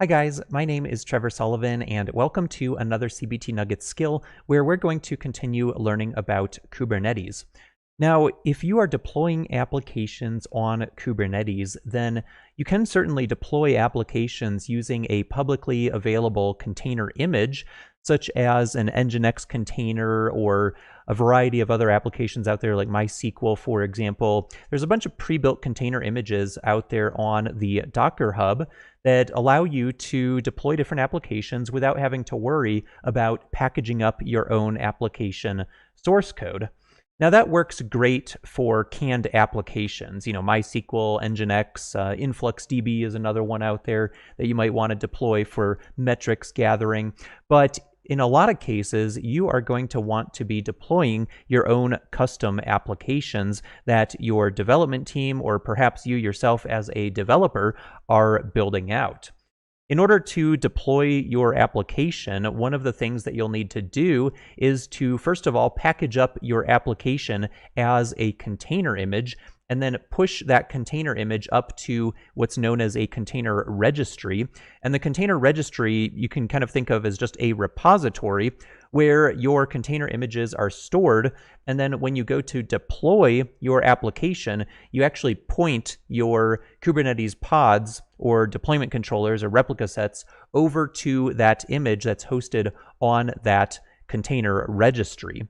Hi guys, my name is Trevor Sullivan and welcome to another CBT Nuggets skill where we're going to continue learning about Kubernetes. Now, if you are deploying applications on Kubernetes, then you can certainly deploy applications using a publicly available container image, such as an Nginx container or a variety of other applications out there like MySQL, for example. There's a bunch of pre-built container images out there on the Docker Hub that allow you to deploy different applications without having to worry about packaging up your own application source code. Now that works great for canned applications. MySQL, Nginx, InfluxDB is another one out there that you might want to deploy for metrics gathering. But in a lot of cases, you are going to want to be deploying your own custom applications that your development team, or perhaps you yourself as a developer, are building out. In order to deploy your application, one of the things that you'll need to do is to, first of all, package up your application as a container image, and then push that container image up to what's known as a container registry. And the container registry you can kind of think of as just a repository where your container images are stored. And then when you go to deploy your application, you actually point your Kubernetes pods or deployment controllers or replica sets over to that image that's hosted on that container registry.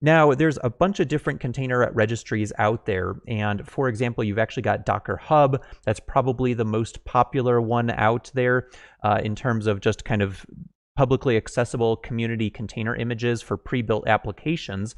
Now, there's a bunch of different container registries out there, and for example, you've actually got Docker Hub. That's probably the most popular one out there in terms of just kind of publicly accessible community container images for pre-built applications.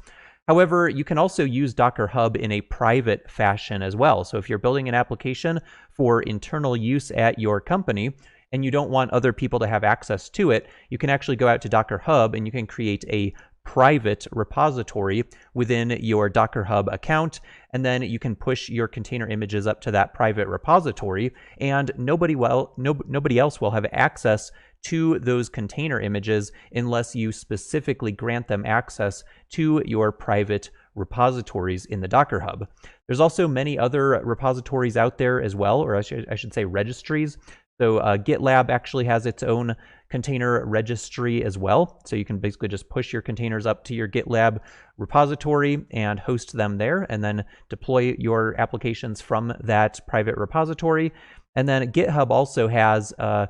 However, you can also use Docker Hub in a private fashion as well. So if you're building an application for internal use at your company, and you don't want other people to have access to it, you can actually go out to Docker Hub and you can create a private repository within your Docker Hub account, and then you can push your container images up to that private repository, and nobody else will have access to those container images unless you specifically grant them access to your private repositories in the Docker Hub. There's also many other repositories out there as well, or I should say registries. So GitLab actually has its own container registry as well. So you can basically just push your containers up to your GitLab repository and host them there, and then deploy your applications from that private repository. And then GitHub also has a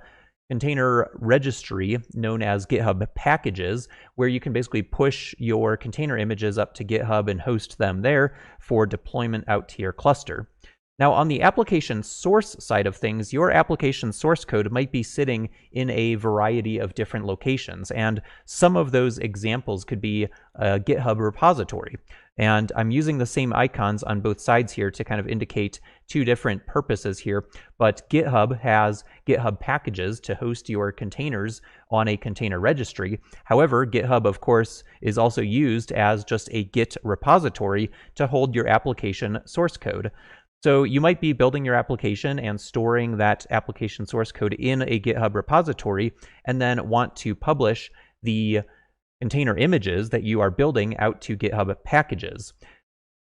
container registry known as GitHub Packages, where you can basically push your container images up to GitHub and host them there for deployment out to your cluster. Now, on the application source side of things, your application source code might be sitting in a variety of different locations, and some of those examples could be a GitHub repository. And I'm using the same icons on both sides here to kind of indicate two different purposes here, but GitHub has GitHub Packages to host your containers on a container registry. However, GitHub, of course, is also used as just a Git repository to hold your application source code. So you might be building your application and storing that application source code in a GitHub repository, and then want to publish the container images that you are building out to GitHub Packages.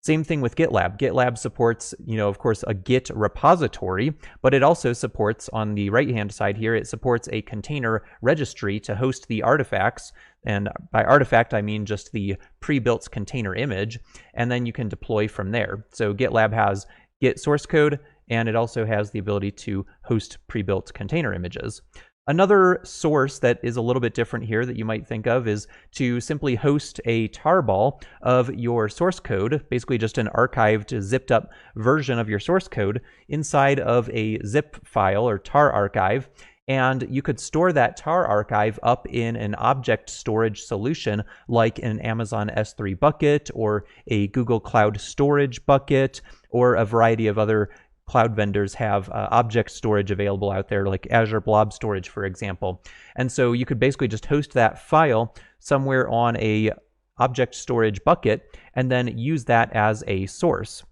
Same thing with GitLab. GitLab supports, of course, a Git repository, but it also supports, on the right-hand side here, it supports a container registry to host the artifacts. And by artifact, I mean just the pre-built container image, and then you can deploy from there. So GitLab has Git source code, and it also has the ability to host pre-built container images. Another source that is a little bit different here that you might think of is to simply host a tarball of your source code, basically just an archived, zipped up version of your source code inside of a zip file or tar archive. And you could store that tar archive up in an object storage solution like an Amazon S3 bucket or a Google Cloud Storage bucket, or a variety of other cloud vendors have object storage available out there, like Azure Blob Storage, for example. And so you could basically just host that file somewhere on a object storage bucket and then use that as a source.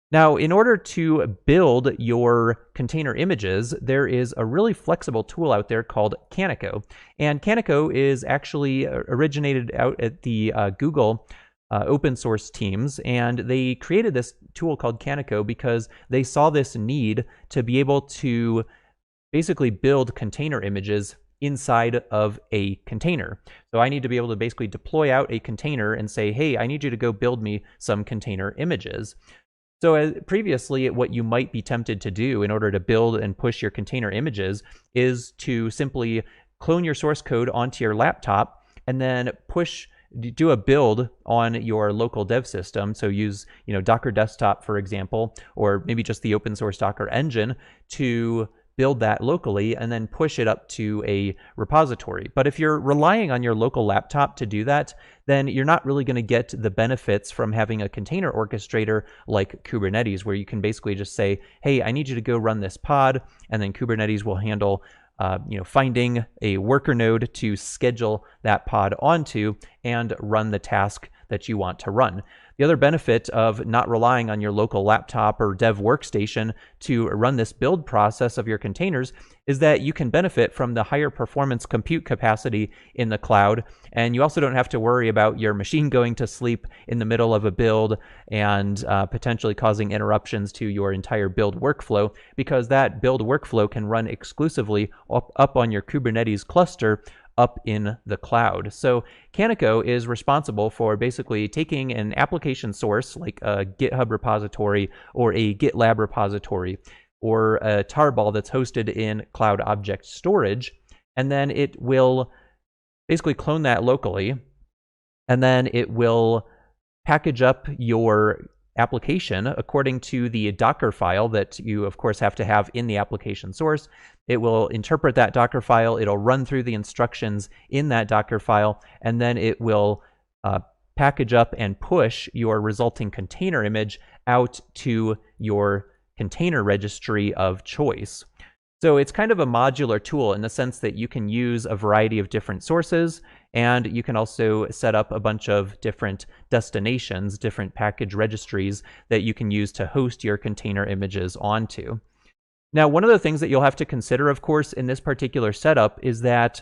Now, in order to build your container images, there is a really flexible tool out there called Canico. And Canico is actually originated out at the Google open source teams, and they created this tool called Canico because they saw this need to be able to basically build container images inside of a container. So I need to be able to basically deploy out a container and say, hey, I need you to go build me some container images. So previously, what you might be tempted to do in order to build and push your container images is to simply clone your source code onto your laptop and then do a build on your local dev system. So use, Docker Desktop, for example, or maybe just the open source Docker engine to build that locally and then push it up to a repository. But if you're relying on your local laptop to do that, then you're not really going to get the benefits from having a container orchestrator like Kubernetes, where you can basically just say, hey, I need you to go run this pod, and then Kubernetes will handle finding a worker node to schedule that pod onto and run the task that you want to run. The other benefit of not relying on your local laptop or dev workstation to run this build process of your containers is that you can benefit from the higher performance compute capacity in the cloud, and you also don't have to worry about your machine going to sleep in the middle of a build and potentially causing interruptions to your entire build workflow, because that build workflow can run exclusively up on your Kubernetes cluster up in the cloud. So Canico is responsible for basically taking an application source like a GitHub repository or a GitLab repository or a tarball that's hosted in Cloud Object Storage, and then it will basically clone that locally, and then it will package up your application according to the Docker file that you, of course, have to have in the application source. It will interpret that Docker file, it'll run through the instructions in that Docker file, and then it will package up and push your resulting container image out to your container registry of choice. So it's kind of a modular tool in the sense that you can use a variety of different sources, and you can also set up a bunch of different destinations, different package registries that you can use to host your container images onto. Now, one of the things that you'll have to consider, of course, in this particular setup is that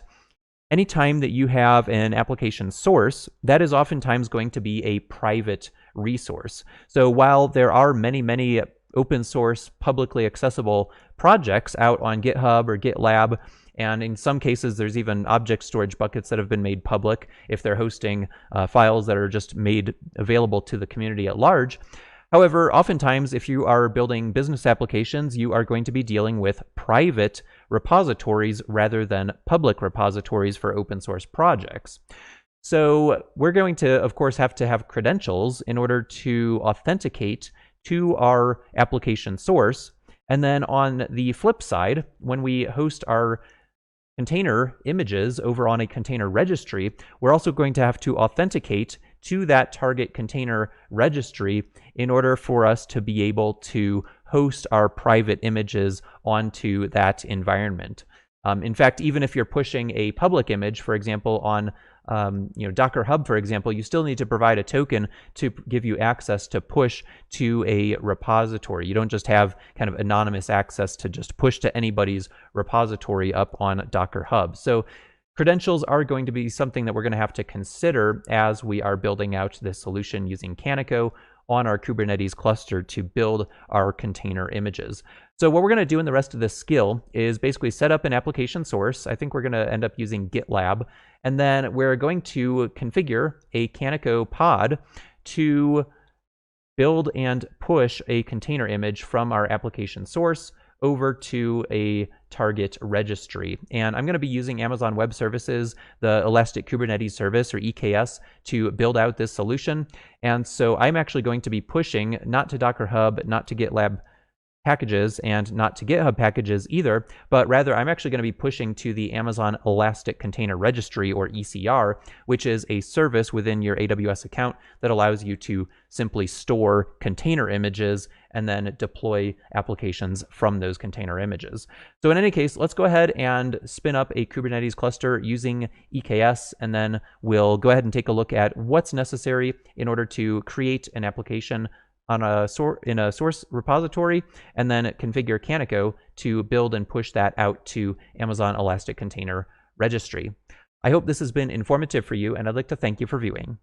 anytime that you have an application source, that is oftentimes going to be a private resource. So while there are many open source, publicly accessible projects out on GitHub or GitLab, and in some cases there's even object storage buckets that have been made public if they're hosting files that are just made available to the community at large. However, oftentimes if you are building business applications, you are going to be dealing with private repositories rather than public repositories for open source projects. So we're going to, of course, have to have credentials in order to authenticate to our application source. And then on the flip side, when we host our container images over on a container registry, we're also going to have to authenticate to that target container registry in order for us to be able to host our private images onto that environment. In fact, even if you're pushing a public image, for example, on Docker Hub, for example, you still need to provide a token to give you access to push to a repository. You don't just have kind of anonymous access to just push to anybody's repository up on Docker Hub. So credentials are going to be something that we're going to have to consider as we are building out this solution using Canico on our Kubernetes cluster to build our container images. So what we're going to do in the rest of this skill is basically set up an application source. I think we're going to end up using GitLab, and then we're going to configure a Canico pod to build and push a container image from our application source over to a target registry. And I'm going to be using Amazon Web Services, the Elastic Kubernetes Service, or EKS, to build out this solution. And so I'm actually going to be pushing not to Docker Hub, not to GitLab packages, and not to GitHub packages either, but rather I'm actually going to be pushing to the Amazon Elastic Container Registry, or ECR, which is a service within your AWS account that allows you to simply store container images and then deploy applications from those container images. So in any case, let's go ahead and spin up a Kubernetes cluster using EKS, and then we'll go ahead and take a look at what's necessary in order to create an application on in a source repository, and then configure Canico to build and push that out to Amazon Elastic Container Registry. I hope this has been informative for you, and I'd like to thank you for viewing.